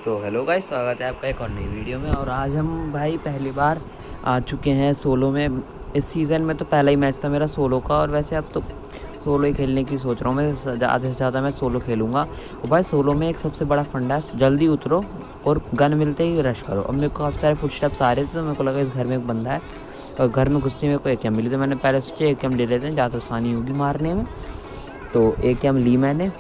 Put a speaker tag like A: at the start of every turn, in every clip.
A: तो hello guys, स्वागत है आपका एक और नई वीडियो में। और आज हम भाई पहली बार आ चुके हैं सोलो में। इस सीज़न में तो पहला ही मैच था मेरा सोलो का, और वैसे अब तो सोलो ही खेलने की सोच रहा हूँ मैं। ज़्यादा से ज़्यादा मैं सोलो खेलूँगा। और भाई सोलो में एक सबसे बड़ा फंडा है, जल्दी उतरो और गन मिलते ही रश करो। अब मेरे को काफ़ी सारे फुटस्टेप्स आ रहे थे, तो मेरे को लगा इस घर में एक बंदा है। और घर में घुसते मेरे को AKM मिली, तो मैंने पहले सोचा AKM ले लेते हैं, ज़्यादा आसानी होगी मारने में। तो AKM ली मैंने।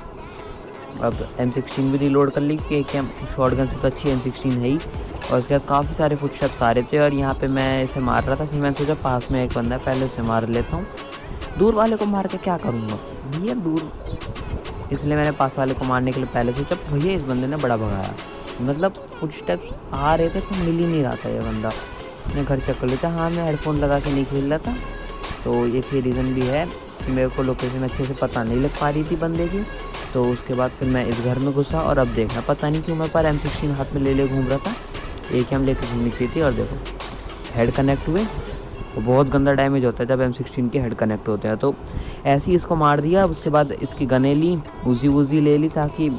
A: अब M16 भी रिलोड कर ली कि AKM शॉटगन से तो अच्छी M16 है ही। और उसके बाद काफ़ी सारे फुटस्टेप्स आ रहे थे, और यहाँ पे मैं इसे मार रहा था। फिर मैंने सोचा पास में एक बंदा है, पहले उसे मार लेता हूँ। दूर वाले को मार के क्या करूँगा भैया, दूर। इसलिए मैंने पास वाले को मारने के लिए पहले सोचा। भैया इस बंदे ने बड़ा भगाया, मतलब फुटस्टेप्स आ रहे थे तो मिल ही नहीं रहा था ये बंदा। मैं घर चेक कर लेता। हाँ, मैं हेडफोन लगा के नहीं खेल रहा था, तो एक ही रीज़न भी है कि मेरे को लोकेशन अच्छे से पता नहीं लग पा रही थी बंदे की। तो उसके बाद फिर मैं इस घर में घुसा, और अब देखना पता नहीं क्यों मैं पर M16 हाथ में ले घूम रहा था। AKM लेके घूमनी चाहिए थी। और देखो हेड कनेक्ट हुए, और बहुत गंदा डैमेज होता है जब M16 के हेड कनेक्ट होते हैं। तो ऐसे ही इसको मार दिया। उसके बाद इसकी गने ली, उजी ले ली, ताकि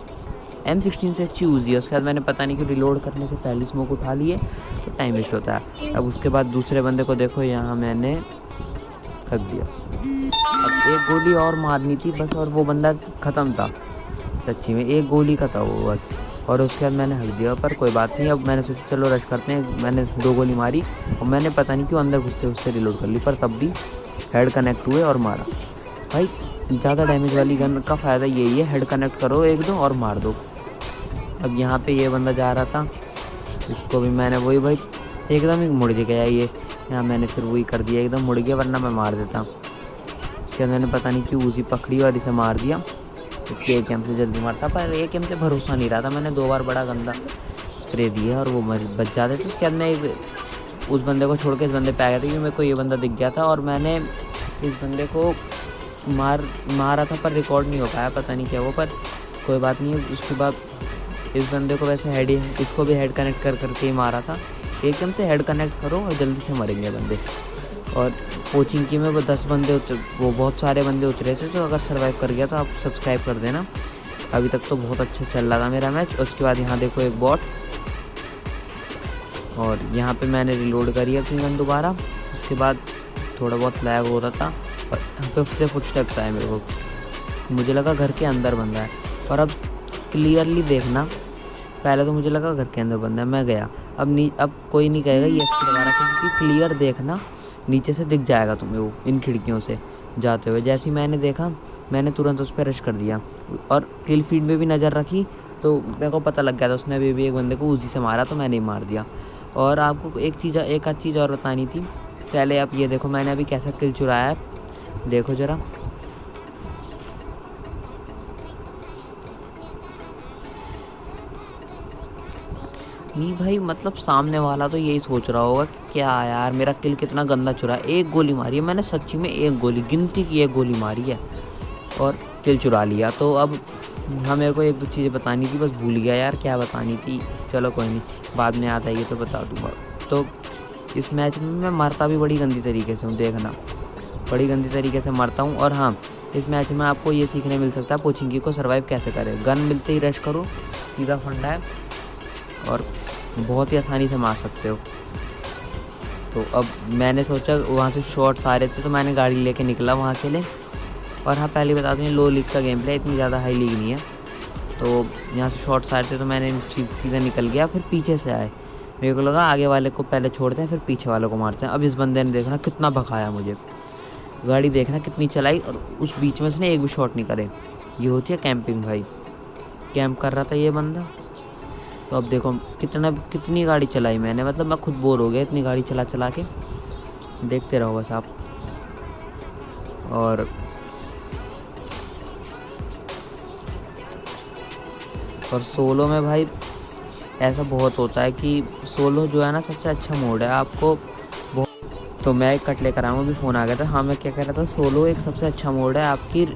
A: M16 से अच्छी उजी है। उसके बाद मैंने पता नहीं कि रिलोड करने से पहले स्मोक उठा लिए, तो टाइम वेस्ट होता है। अब उसके बाद दूसरे बंदे को देखो, यहाँ मैंने खत दिया। अब एक गोली और मारनी थी बस, और वो बंदा ख़त्म था। सच्ची में एक गोली का था वो बस। और उसके बाद मैंने हक दिया, पर कोई बात नहीं। अब मैंने सोचा चलो रश करते हैं। मैंने 2 गोली मारी, और मैंने पता नहीं क्यों अंदर घुसते घुसते रिलोड कर ली, पर तब भी हेड कनेक्ट हुए और मारा। भाई ज़्यादा डैमेज वाली गन का फ़ायदा यही है, हेड कनेक्ट करो एक दो और मार दो। अब यहाँ पे ये बंदा जा रहा था, इसको भी मैंने वही भाई एकदम ही मुड़ गया ये। यहाँ मैंने फिर वही कर दिया, एकदम मुड़ गया, वरना मैं मार देता। उसके मैंने पता नहीं क्यों उसी पकड़ी और इसे मार दिया। तो AKM से जल्दी मारता, पर AKM से भरोसा नहीं रहा था। मैंने 2 बार बड़ा गंदा स्प्रे दिया और वो बच जाते। तो उसके बाद मैं उस बंदे को छोड़ के इस बंदे पे आ गया था, क्योंकि मेरे को ये बंदा दिख गया था। और मैंने इस बंदे को मारा था, पर रिकॉर्ड नहीं हो पाया, पता नहीं क्या वो, पर कोई बात नहीं है। उसके बाद इस बंदे को वैसे इसको भी हेड कनेक्ट करके ही मारा था। AKM से हेड कनेक्ट करो और जल्दी से मरेंगे बंदे। और कोचिंग की में वो 10 बंदे वो बहुत सारे बंदे उतरे थे, तो अगर सर्वाइव कर गया तो आप सब्सक्राइब कर देना। अभी तक तो बहुत अच्छा चल रहा था मेरा मैच। उसके बाद यहाँ देखो एक बॉट, और यहाँ पे मैंने रिलोड करी अपनी गन दोबारा। उसके बाद थोड़ा बहुत लैग हो रहा था, और यहाँ पे फिर से फुटस्टेप्स आए मेरे को। मुझे लगा घर के अंदर बंदा है, और अब क्लियरली देखना। पहले तो मुझे लगा घर के अंदर बंदा है, मैं गया। अब कोई नहीं कहेगा ये SC लगा रखा, क्योंकि क्लियर देखना, नीचे से दिख जाएगा तुम्हें वो इन खिड़कियों से जाते हुए। जैसे ही मैंने देखा, मैंने तुरंत उस पर रश कर दिया, और किल फीड में भी नज़र रखी, तो मेरे को पता लग गया था उसने अभी भी एक बंदे को उसी से मारा, तो मैंने ही मार दिया। और आपको एक आध चीज़ और बतानी थी। पहले आप ये देखो मैंने अभी कैसा किल चुराया है, देखो ज़रा। नहीं भाई, मतलब सामने वाला तो यही सोच रहा होगा क्या यार मेरा किल कितना गंदा चुरा है। एक गोली मारी है मैंने, सच्ची में एक गोली, गिनती की एक गोली मारी है, और किल चुरा लिया। तो अब हाँ, मेरे को 1-2 चीज़ें बतानी थी, बस भूल गया यार क्या बतानी थी। चलो कोई नहीं, बाद में आता है ये तो बता दूँगा। तो इस मैच में मैं मरता भी बड़ी गंदी तरीके से हूँ, देखना, बड़ी गंदी तरीके से मरता हूँ। और हाँ, इस मैच में आपको ये सीखने मिल सकता है पोचिंकी को सर्वाइव कैसे करें। गन मिलते ही रश करो, सीधा फंडा है, और बहुत ही आसानी से मार सकते हो। तो अब मैंने सोचा वहाँ से शॉट्स आ रहे थे, तो मैंने गाड़ी लेके निकला वहाँ के लिए। और हाँ, पहले बता दूँ लो लीग का गेम प्ले, इतनी ज़्यादा हाई लीग नहीं है। तो यहाँ से शॉट्स आ रहे थे, तो मैंने सीधा निकल गया। फिर पीछे से आए, मेरे को लगा आगे वाले को पहले छोड़ते हैं फिर पीछे वाले को मारते हैं। अब इस बंदे ने देखना कितना भगाया मुझे, गाड़ी देखना कितनी चलाई, और उस बीच में से ना एक भी शॉट नहीं करे। ये होती है कैंपिंग भाई, कैंप कर रहा था ये बंदा। तो अब देखो कितनी गाड़ी चलाई मैंने, मतलब मैं खुद बोर हो गया इतनी गाड़ी चला के। देखते रहो बस आप। और सोलो में भाई ऐसा बहुत होता है कि सोलो जो है ना सबसे अच्छा मोड है आपको। तो मैं एक कट लेकर आऊँ, अभी फ़ोन आ गया था। हाँ, मैं क्या कह रहा था, सोलो एक सबसे अच्छा मोड है आपकी,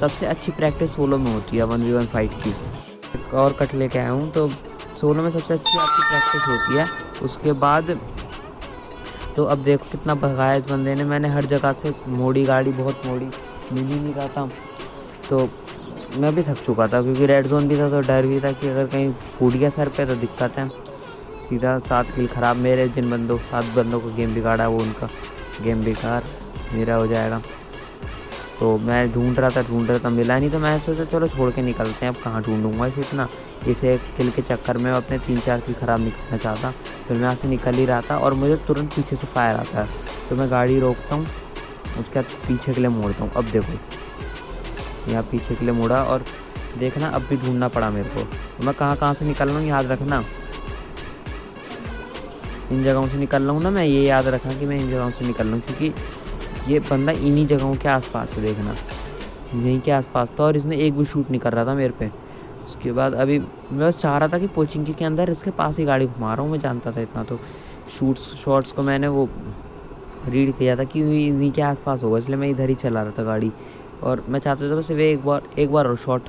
A: सबसे अच्छी प्रैक्टिस सोलो में होती है 1v1 फाइट की। एक और कट लेके आया हूँ, तो सोलो में सबसे अच्छी आपकी प्रैक्टिस होती है। उसके बाद तो अब देखो कितना भगाया इस बंदे ने, मैंने हर जगह से मोड़ी गाड़ी, बहुत मोड़ी, मिल ही नहीं रहा था। तो मैं भी थक चुका था क्योंकि रेड जोन भी था, तो डर भी था कि अगर कहीं फूट गया सर पे तो दिक्कत है। सीधा 7 किल ख़राब मेरे, जिन बंदों 7 बंदों को गेम बिगाड़ा वो उनका गेम बेकार मेरा हो जाएगा। तो मैं ढूंढ रहा था मिला नहीं, तो मैं सोचा चलो छोड़ के निकलते हैं, अब कहाँ ढूंढूंगा इसे इतना। इसे एक किल के चक्कर में अपने 3-4 किल ख़राब निकलना चाहता। फिर मैं यहाँ से निकल ही रहा था और मुझे तुरंत पीछे से फायर आता है, तो मैं गाड़ी रोकता हूँ, उसके बाद पीछे के लिए मोड़ता हूँ। अब देखो यहाँ पीछे के लिए मोड़ा और देखना अब भी ढूंढना पड़ा मेरे को। तो मैं कहाँ से निकल रहा हूँ याद रखना, इन जगहों से निकल रहा हूँ ना मैं, ये याद रखना कि मैं इन जगहों से निकल रहा हूँ, क्योंकि ये बंदा इन्हीं जगहों के आसपास है, देखना यहीं के आसपास था और इसने एक भी शूट नहीं कर रहा था मेरे पे। उसके बाद अभी मैं बस चाह रहा था कि पोचिंकी के अंदर इसके पास ही गाड़ी घुमा रहा हूँ, मैं जानता था इतना, तो शॉट्स को मैंने वो रीड किया था कि इन्हीं के आसपास होगा, इसलिए मैं इधर ही चला रहा था गाड़ी। और मैं चाहता था बस एक बार और शॉट,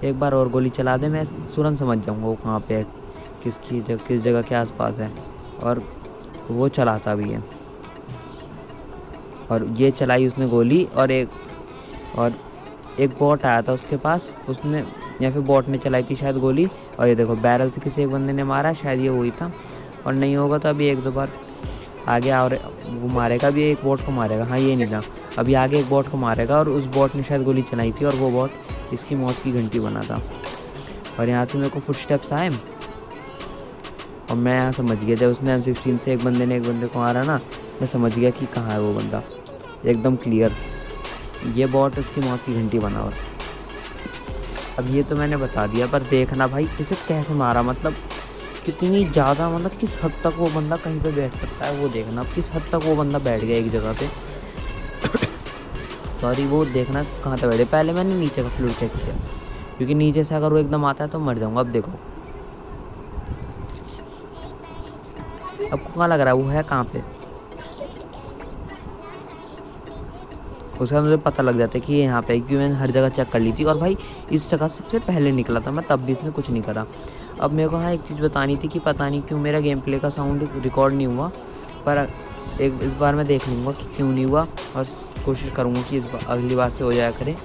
A: एक बार और गोली चला दे, मैं तुरंत समझ जाऊँगा वो कहाँ पे है, किस जगह के आसपास है। और वो चलाता भी है, और ये चलाई उसने गोली, और एक बॉट आया था उसके पास, उसने या फिर बॉट ने चलाई थी शायद गोली। और ये देखो बैरल से किसी एक बंदे ने मारा, शायद ये वही था, और नहीं होगा तो अभी 1-2 बार आगे और वो मारेगा, अभी एक बॉट को मारेगा। हाँ ये नहीं था, अभी आगे एक बॉट को मारेगा, और उस बॉट ने शायद गोली चलाई थी और वो बॉट इसकी मौत की घंटी बना था। और यहाँ से मेरे को फुटस्टेप्स आए और मैं यहाँ समझ गया, जब उसने M16 से एक बंदे को मारा ना, मैं समझ गया कि कहाँ है वो बंदा, एकदम क्लियर, ये बॉट उसकी मौत की घंटी बना। और अब ये तो मैंने बता दिया, पर देखना भाई इसे कैसे मारा, मतलब कितनी ज़्यादा, मतलब किस हद तक वो बंदा कहीं पे बैठ सकता है, वो देखना किस हद तक वो बंदा बैठ गया एक जगह पे। सॉरी, वो देखना कहाँ तक बैठे। पहले मैंने नीचे का फ्लोर चेक किया, क्योंकि नीचे से अगर वो एकदम आता है तो मर जाऊँगा। अब देखो आपको कहाँ लग रहा है वो है कहाँ पे, उसका मुझे पता लग जाता है कि ये यहाँ पे, क्योंकि मैंने हर जगह चेक कर ली थी। और भाई इस जगह सबसे पहले निकला था मैं, तब भी इसने कुछ नहीं करा। अब मेरे को हाँ एक चीज़ बतानी थी कि पता नहीं क्यों मेरा गेम प्ले का साउंड रिकॉर्ड नहीं हुआ, पर इस बार मैं देख लूँगा कि क्यों नहीं हुआ, और कोशिश करूँगा कि अगली बार से हो जाया करे।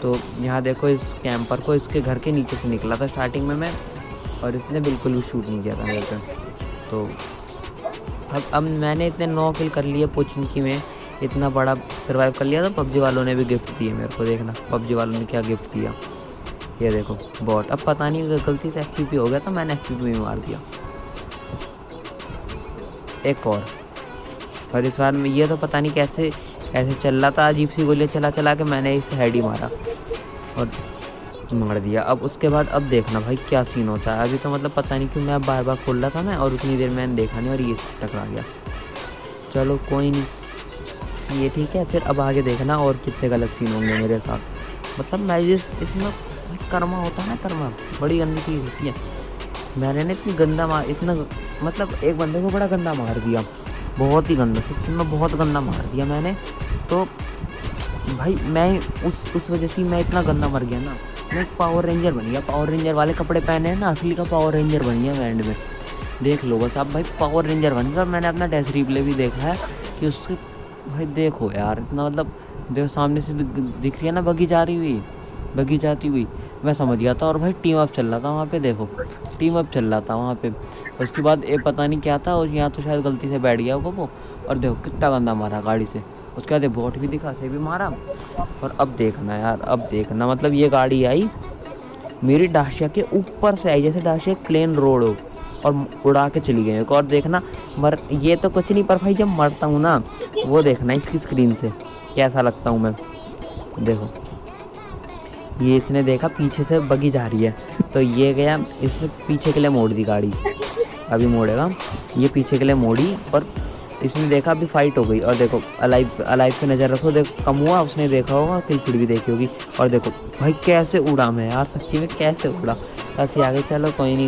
A: तो यहाँ देखो इस कैंपर को इसके घर के नीचे से निकला था स्टार्टिंग में मैं, और इसने बिल्कुल भी शूट नहीं किया था मेरे पे। तो अब मैंने इतने 9 किल कर लिए पोचिंकी में, इतना बड़ा सर्वाइव कर लिया, तो पबजी वालों ने भी गिफ्ट दिए मेरे को। देखना पबजी वालों ने क्या गिफ्ट दिया, ये देखो बॉट। अब पता नहीं गलती से FPP हो गया तो मैंने FPP में मार दिया एक और इस बार में ये तो पता नहीं कैसे चल रहा था, अजीब सी गोलियाँ चला के मैंने इसे हेड ही मारा और मार दिया। अब उसके बाद अब देखना भाई क्या सीन होता है। अभी तो मतलब पता नहीं क्यों मैं बार बार खोल रहा था मैं, और उतनी देर मैंने देखा नहीं और ये टकरा गया। चलो कोई नहीं, ये ठीक है। फिर अब आगे देखना और कितने गलत सीन होंगे मेरे साथ। मतलब मैं इसमें कर्मा होता है ना, कर्मा बड़ी गंदी चीज़ होती है। मैंने ना इतना मतलब एक बंदे को बड़ा गंदा मार दिया, बहुत ही गंदा, सच्ची में बहुत गंदा मार दिया मैंने। तो भाई मैं उस वजह से मैं इतना गंदा मर गया ना, मैं एक पावर रेंजर बन गया। पावर रेंजर वाले कपड़े पहने हैं ना, असली का पावर रेंजर बन गया मैं एंड में। देख लो बस आप भाई, पावर रेंजर बन गया। और मैंने अपना डेथ रिप्ले भी देखा है कि उसके भाई देखो यार इतना, मतलब देखो सामने से दिख रही है ना बगी जाती हुई, मैं समझ गया था। और भाई टीम अप चल रहा था वहाँ पे, देखो टीम अप चल रहा था वहाँ पे। उसके बाद ये पता नहीं क्या था, और यहाँ तो शायद गलती से बैठ गया वो, और देखो कितना गंदा मारा गाड़ी से। उसके बाद बोट भी दिखा से भी मारा। और अब देखना यार, अब देखना मतलब ये गाड़ी आई मेरी डाशिया के ऊपर से आई, जैसे डाशिया प्लेन रोड हो, और उड़ा के चली गई। और देखना ये तो कुछ नहीं, पर भाई जब मरता हूँ ना वो देखना इसकी स्क्रीन से कैसा लगता हूँ मैं। देखो ये इसने देखा पीछे से बगी जा रही है, तो ये गया इसने पीछे के लिए मोड़ दी गाड़ी, अभी मोड़ेगा। ये पीछे के लिए मोड़ी और इसने देखा अभी फाइट हो गई। और देखो अलाइव पे नज़र रखो, देखो कम हुआ, उसने देखा होगा, किल भी देखी होगी। और देखो भाई कैसे उड़ा मैं यार, सच्ची में कैसे उड़ा। ऐसे आगे चलो कोई नहीं।